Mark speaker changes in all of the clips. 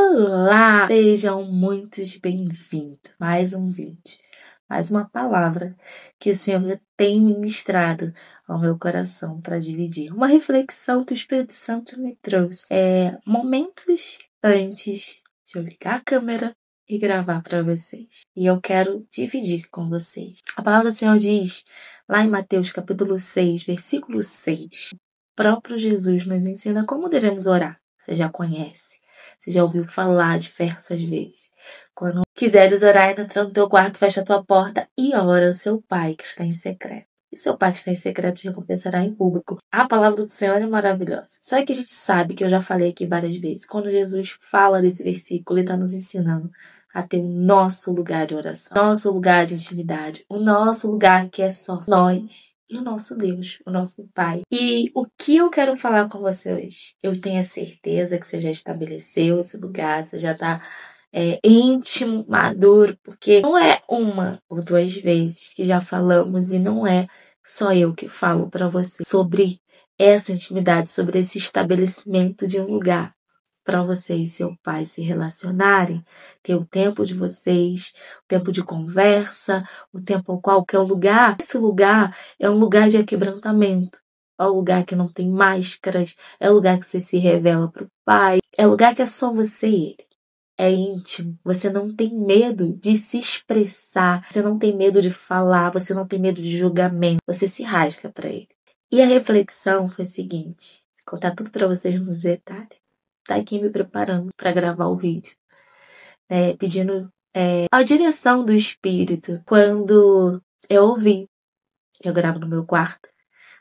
Speaker 1: Olá! Sejam muitos bem-vindos. Mais um vídeo, mais uma palavra que o Senhor tem ministrado ao meu coração para dividir. Uma reflexão que o Espírito Santo me trouxe. Momentos antes de eu ligar a câmera e gravar para vocês. E eu quero dividir com vocês. A palavra do Senhor diz, lá em Mateus capítulo 6, versículo 6, o próprio Jesus nos ensina como devemos orar. Você já conhece. Você já ouviu falar diversas vezes. Quando quiseres orar, entra no teu quarto, fecha a tua porta e ora ao seu Pai que está em secreto. E seu Pai que está em secreto te recompensará em público. A palavra do Senhor é maravilhosa. Só que a gente sabe, que eu já falei aqui várias vezes, quando Jesus fala desse versículo, ele está nos ensinando a ter o nosso lugar de oração, nosso lugar de intimidade, o nosso lugar que é só nós e o nosso Deus, o nosso Pai. E o que eu quero falar com você hoje? Eu tenho a certeza que você já estabeleceu esse lugar, você já está íntimo, maduro, porque não é uma ou duas vezes que já falamos e não é só eu que falo para você sobre essa intimidade, sobre esse estabelecimento de um lugar para você e seu pai se relacionarem, ter o tempo de vocês, o tempo de conversa, o tempo ao qual que é o lugar. Esse lugar é um lugar de aquebrantamento, é um lugar que não tem máscaras, é um lugar que você se revela para o pai, é um lugar que é só você e ele. É íntimo, você não tem medo de se expressar, você não tem medo de falar, você não tem medo de julgamento, você se rasga para ele. E a reflexão foi a seguinte, vou contar tudo para vocês nos detalhes. Tá aqui me preparando para gravar o vídeo, pedindo a direção do Espírito. Quando eu ouvi, eu gravo no meu quarto,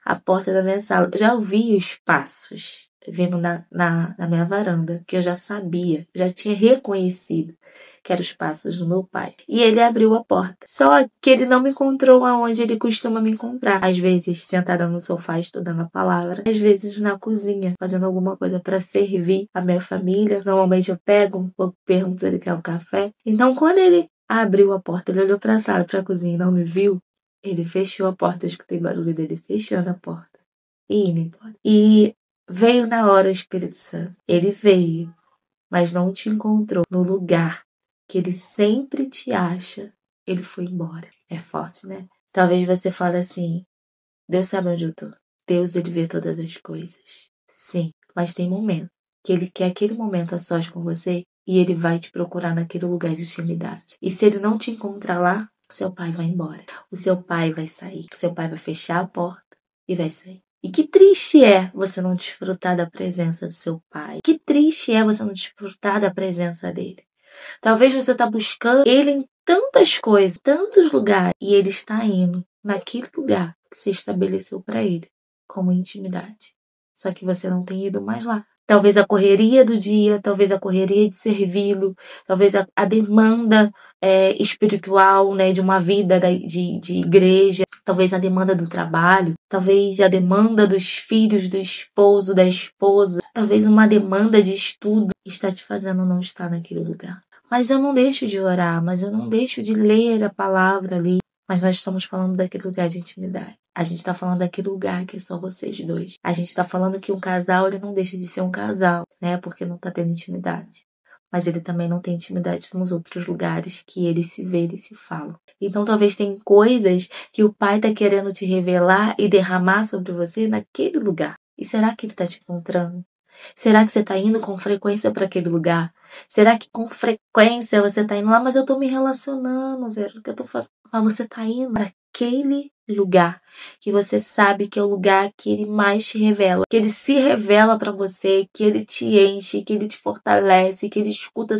Speaker 1: a porta da minha sala, eu já ouvi os passos vindo na minha varanda, que eu já sabia, já tinha reconhecido que eram os passos do meu pai. E ele abriu a porta. Só que ele não me encontrou aonde ele costuma me encontrar. Às vezes sentada no sofá estudando a palavra, às vezes na cozinha, fazendo alguma coisa para servir a minha família. Normalmente eu pego um pouco, pergunto se ele quer um café. Então quando ele abriu a porta, ele olhou para a sala, para a cozinha e não me viu, ele fechou a porta. Eu escutei barulho dele fechando a porta e indo embora. E veio na hora o Espírito Santo. Ele veio, mas não te encontrou no lugar que ele sempre te acha. Ele foi embora. É forte, né? Talvez você fale assim, Deus sabe onde eu tô. Deus, ele vê todas as coisas. Sim, mas tem momento que ele quer aquele momento a sós com você e ele vai te procurar naquele lugar de intimidade. E se ele não te encontrar lá, seu pai vai embora. O seu pai vai sair. O seu pai vai fechar a porta e vai sair. E que triste é você não desfrutar da presença do seu pai. Que triste é você não desfrutar da presença dele. Talvez você está buscando ele em tantas coisas, tantos lugares, e ele está indo naquele lugar que se estabeleceu para ele, como intimidade. Só que você não tem ido mais lá. Talvez a correria do dia, talvez a correria de servi-lo, talvez a demanda espiritual, de uma vida de igreja, talvez a demanda do trabalho, talvez a demanda dos filhos, do esposo, da esposa, talvez uma demanda de estudo está te fazendo não estar naquele lugar. Mas eu não deixo de orar, mas eu não deixo de ler a palavra ali. Mas nós estamos falando daquele lugar de intimidade. A gente está falando daquele lugar que é só vocês dois. A gente está falando que um casal, ele não deixa de ser um casal, porque não está tendo intimidade. Mas ele também não tem intimidade nos outros lugares que eles se vê, eles se falam. Então talvez tem coisas que o pai está querendo te revelar e derramar sobre você naquele lugar. E será que ele está te encontrando? Será que você está indo com frequência para aquele lugar? Será que com frequência você está indo lá, mas eu estou me relacionando, velho, o que eu estou fazendo? Mas você está indo para aquele lugar que você sabe que é o lugar que ele mais te revela, que ele se revela para você, que ele te enche, que ele te fortalece, que ele escuta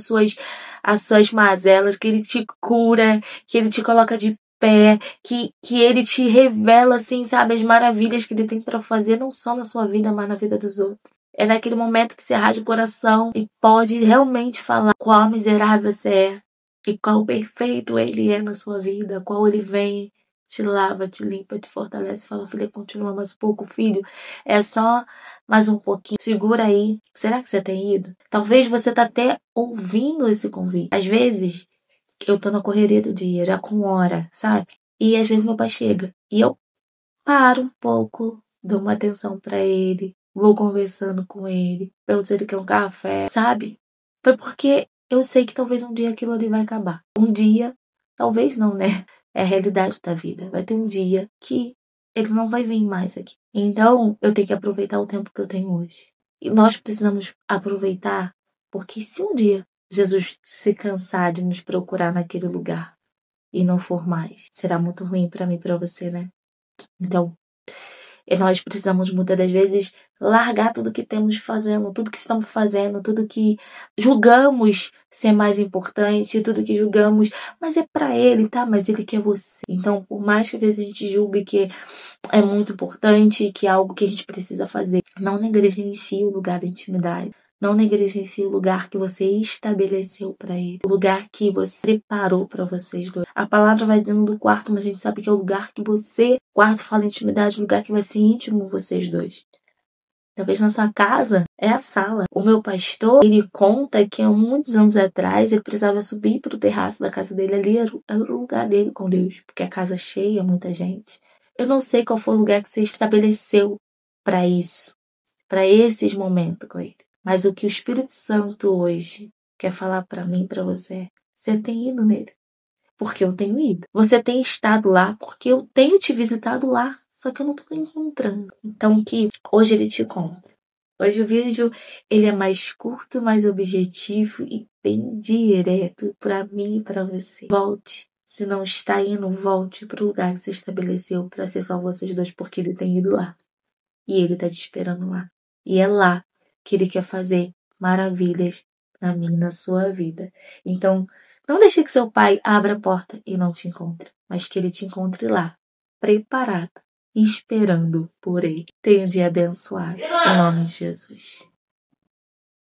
Speaker 1: as suas mazelas, que ele te cura, que ele te coloca de pé, que ele te revela, assim, sabe, as maravilhas que ele tem para fazer, não só na sua vida, mas na vida dos outros. É naquele momento que você rasga o coração e pode realmente falar qual miserável você é e qual perfeito ele é na sua vida, qual ele vem, te lava, te limpa, te fortalece. Fala, filha, continua mais um pouco, filho. É só mais um pouquinho. Segura aí. Será que você tem ido? Talvez você tá até ouvindo esse convite. Às vezes, eu tô na correria do dia, já com hora, sabe? E às vezes meu pai chega e eu paro um pouco, dou uma atenção pra ele. Vou conversando com ele, pergunto se ele quer um café, sabe? Foi porque eu sei que talvez um dia aquilo ali vai acabar. Um dia, talvez não, né? É a realidade da vida. Vai ter um dia que ele não vai vir mais aqui. Então, eu tenho que aproveitar o tempo que eu tenho hoje. E nós precisamos aproveitar, porque se um dia Jesus se cansar de nos procurar naquele lugar e não for mais, será muito ruim para mim e para você, né? Então, nós precisamos muitas das vezes largar tudo que temos fazendo, tudo que estamos fazendo, tudo que julgamos ser mais importante, tudo que julgamos, mas é para ele, tá? Mas ele quer você. Então, por mais que às vezes a gente julgue que é muito importante, que é algo que a gente precisa fazer, não negligencie o lugar da intimidade. Não negligencie o lugar que você estabeleceu para ele, o lugar que você preparou para vocês dois. A palavra vai dentro do quarto, mas a gente sabe que é o lugar que você, quarto fala intimidade, o lugar que vai ser íntimo vocês dois. Talvez na sua casa é a sala. O meu pastor, ele conta que há muitos anos atrás ele precisava subir para o terraço da casa dele. Ali era o lugar dele com Deus, porque a casa cheia, muita gente. Eu não sei qual foi o lugar que você estabeleceu para isso, para esses momentos com ele. Mas o que o Espírito Santo hoje quer falar para mim, para você, você tem ido nele. Porque eu tenho ido. Você tem estado lá porque eu tenho te visitado lá. Só que eu não tô encontrando. Então que hoje ele te encontra. Hoje o vídeo ele é mais curto, mais objetivo e bem direto para mim e para você. Volte. Se não está indo, volte para o lugar que você estabeleceu para ser só vocês dois, porque ele tem ido lá. E ele tá te esperando lá. E é lá que ele quer fazer maravilhas pra mim na sua vida. Então, não deixe que seu pai abra a porta e não te encontre, mas que ele te encontre lá, preparado, esperando por ele. Tenha um dia abençoado. Em nome de Jesus.